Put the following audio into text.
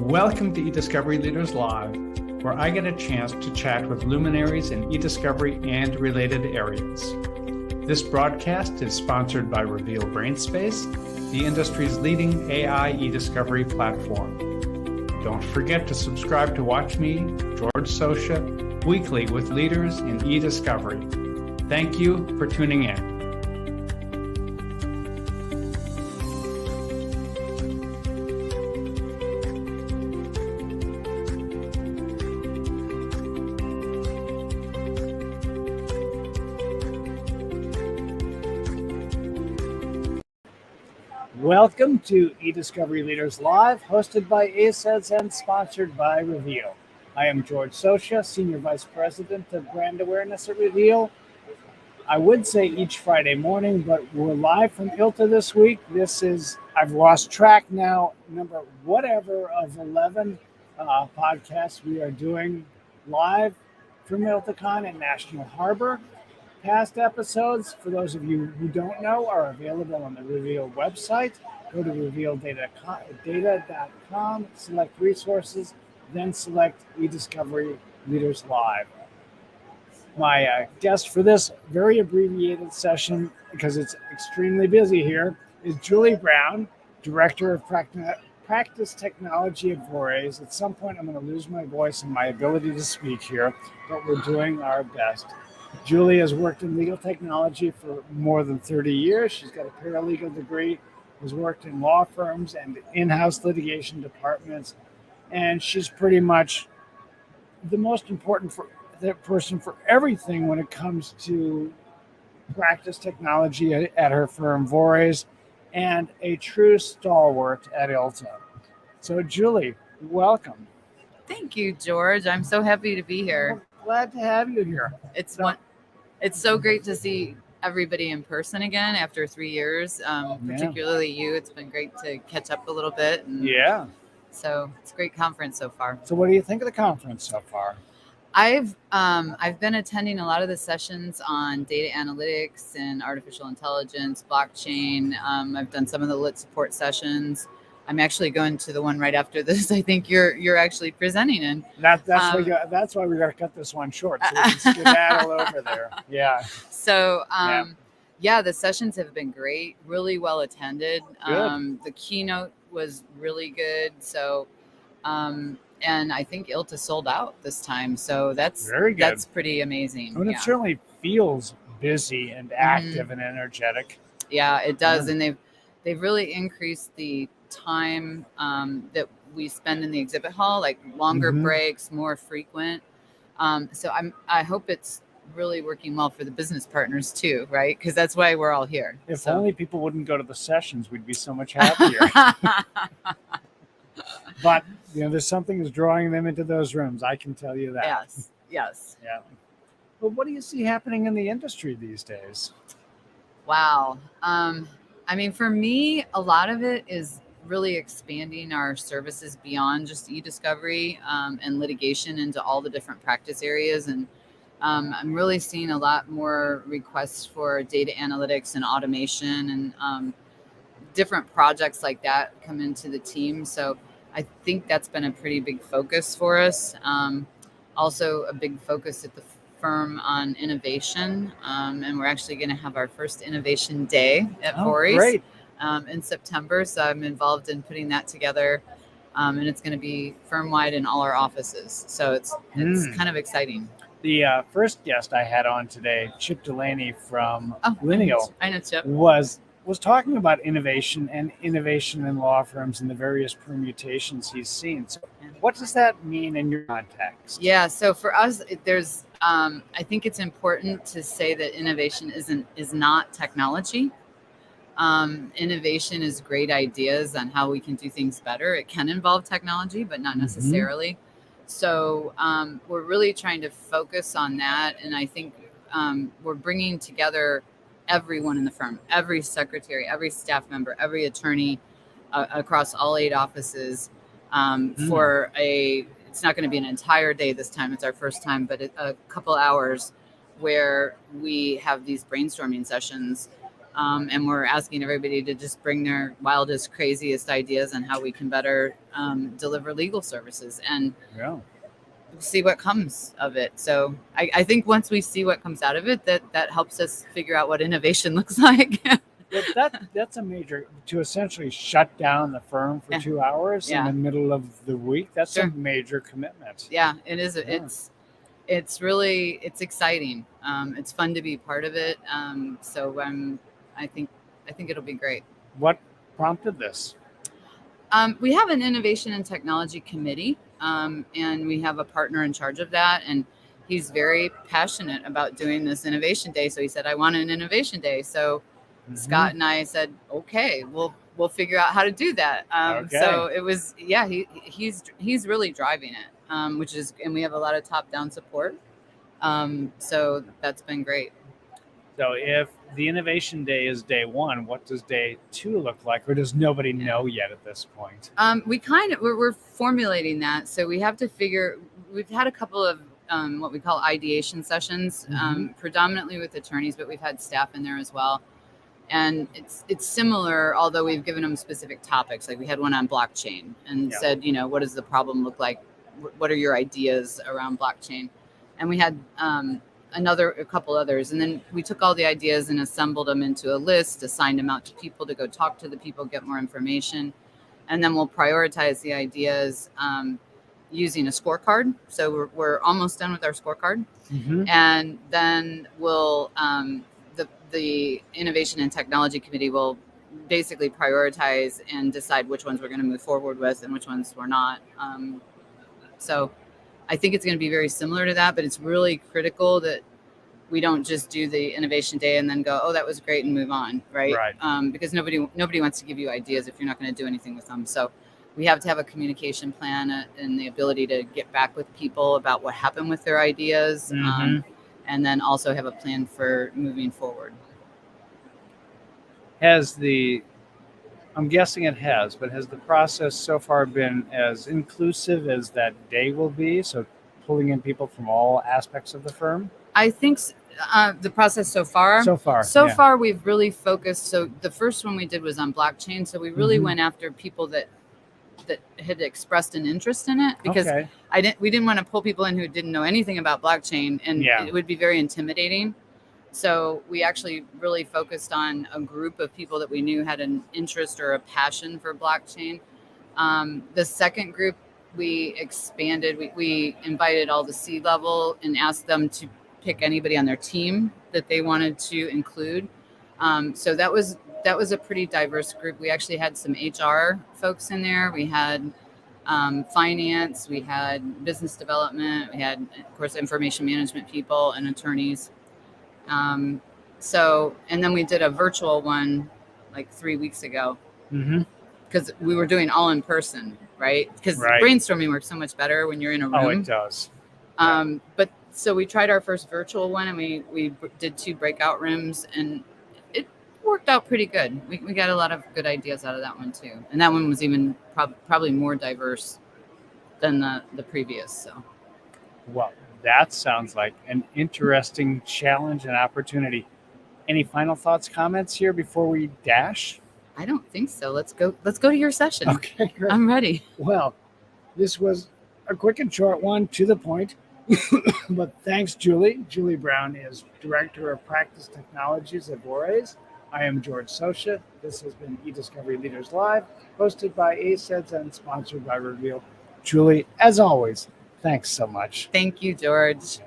Welcome to eDiscovery Leaders Live, where I get a chance to chat with luminaries in eDiscovery and related areas. This broadcast is sponsored by Reveal-Brainspace, the industry's leading AI eDiscovery platform. Don't forget to subscribe to watch me, George Socha, weekly with leaders in eDiscovery. Thank you for tuning in. Welcome to eDiscovery Leaders Live, hosted by ACEDS and sponsored by Reveal. I am George Socha, Senior Vice President of Brand Awareness at Reveal. I would say each Friday morning, but we're live from ILTA this week. This is, I've lost track now, number whatever of 11 podcasts we are doing live from ILTACON in National Harbor. Past episodes, for those of you who don't know, are available on the Reveal website. Go to revealdata.com, select resources, then select eDiscovery Leaders Live. My guest for this very abbreviated session, because it's extremely busy here, is Julie Brown, Director of Practice Technology at Vorys. At some point, I'm going to lose my voice and my ability to speak here, but we're doing our best. Julie has worked in legal technology for more than 30 years. She's got a paralegal degree, has worked in law firms and in-house litigation departments, and she's pretty much the most important person for everything when it comes to practice technology at her firm, Vorys, and a true stalwart at ILTA. So, Julie, welcome. Thank you, George. I'm so happy to be here. Glad to have you here. It's so great to see everybody in person again after 3 years, particularly you. It's been great to catch up a little bit. Yeah. So it's a great conference so far. So what do you think of the conference so far? I've been attending a lot of the sessions on data analytics and artificial intelligence, blockchain. I've done some of the lit support sessions. I'm actually going to the one right after this. I think you're actually presenting in. That's why we got to cut this one short so we can skedaddle over there. Yeah. So the sessions have been great, really well attended. The keynote was really good. So, and I think ILTA sold out this time. So that's very good. That's pretty amazing. I mean, it certainly feels busy and active and energetic. Yeah, it does, and they've really increased the time that we spend in the exhibit hall, like longer breaks, more frequent. So I hope it's really working well for the business partners too, right? Because that's why we're all here. If only people wouldn't go to the sessions, we'd be so much happier. But there's something that's drawing them into those rooms. I can tell you that. Yes. Yeah. But what do you see happening in the industry these days? Wow. I mean, for me, a lot of it is really expanding our services beyond just eDiscovery and litigation into all the different practice areas. And I'm really seeing a lot more requests for data analytics and automation and different projects like that come into the team. So I think that's been a pretty big focus for us. Also a big focus at the firm on innovation. And we're actually going to have our first innovation day at Vorys. Great. In September. So I'm involved in putting that together. And it's going to be firm-wide in all our offices. So it's kind of exciting. The first guest I had on today, Chip Delaney from Lineal, I know Chip. was talking about innovation in law firms and the various permutations he's seen. So what does that mean in your context? Yeah, so for us, there's I think it's important to say that innovation is not technology. Innovation is great ideas on how we can do things better. It can involve technology, but not necessarily. So we're really trying to focus on that. And I think we're bringing together everyone in the firm, every secretary, every staff member, every attorney across all 8 offices for it's not going to be an entire day this time. It's our first time, but a couple hours where we have these brainstorming sessions And we're asking everybody to just bring their wildest, craziest ideas on how we can better deliver legal services, and Yeah. see what comes of it. So I think once we see what comes out of it, that helps us figure out what innovation looks like. That's a major, to essentially shut down the firm for Yeah. 2 hours in Yeah. the middle of the week. That's Sure. a major commitment. Yeah, it is. Yeah. It's really, it's exciting. It's fun to be part of it. So I think it'll be great. What prompted this? We have an innovation and technology committee, and we have a partner in charge of that. And he's very passionate about doing this innovation day. So he said, I want an innovation day. So Scott and I said, okay, we'll figure out how to do that. Okay. So it was, yeah, he's really driving it, which is, and we have a lot of top-down support. So that's been great. So if the innovation day is day one, what does day two look like? Or does nobody know yet at this point? We're formulating that. So we have to figure, we've had a couple of what we call ideation sessions, predominantly with attorneys, but we've had staff in there as well. And it's similar, although we've given them specific topics. Like we had one on blockchain and said, what does the problem look like? What are your ideas around blockchain? And we had a couple others. And then we took all the ideas and assembled them into a list, assigned them out to people to go talk to the people, get more information. And then we'll prioritize the ideas using a scorecard. So we're almost done with our scorecard. And then we'll, the Innovation and Technology Committee will basically prioritize and decide which ones we're going to move forward with and which ones we're not. So I think it's going to be very similar to that, but it's really critical that we don't just do the innovation day and then go, oh, that was great, and move on, right? Because nobody wants to give you ideas if you're not going to do anything with them. So we have to have a communication plan and the ability to get back with people about what happened with their ideas, and then also have a plan for moving forward. I'm guessing it has, but has the process so far been as inclusive as that day will be? So pulling in people from all aspects of the firm? I think the process so far, far we've really focused. So the first one we did was on blockchain. So we really went after people that had expressed an interest in it, because we didn't want to pull people in who didn't know anything about blockchain, and it would be very intimidating. So we actually really focused on a group of people that we knew had an interest or a passion for blockchain. The second group we expanded. We invited all the C-level and asked them to pick anybody on their team that they wanted to include. So that was a pretty diverse group. We actually had some HR folks in there. We had finance. We had business development. We had, of course, information management people and attorneys. And then we did a virtual one like 3 weeks ago, because we were doing all in person, right? Because brainstorming works so much better when you're in a room. Oh, it does. But so we tried our first virtual one, and we did 2 breakout rooms, and it worked out pretty good. We got a lot of good ideas out of that one too. And that one was even probably more diverse than the previous. So. Well, that sounds like an interesting challenge and opportunity. Any final thoughts, comments here before we dash? I don't think so. Let's go to your session. Okay, great. I'm ready. Well, this was a quick and short one, to the point. But thanks, Julie. Julie Brown is Director of Practice Technologies at Vorys. I am George Socha. This has been eDiscovery Leaders Live, hosted by ACEDS and sponsored by Reveal. Julie, as always, thanks so much. Thank you, George.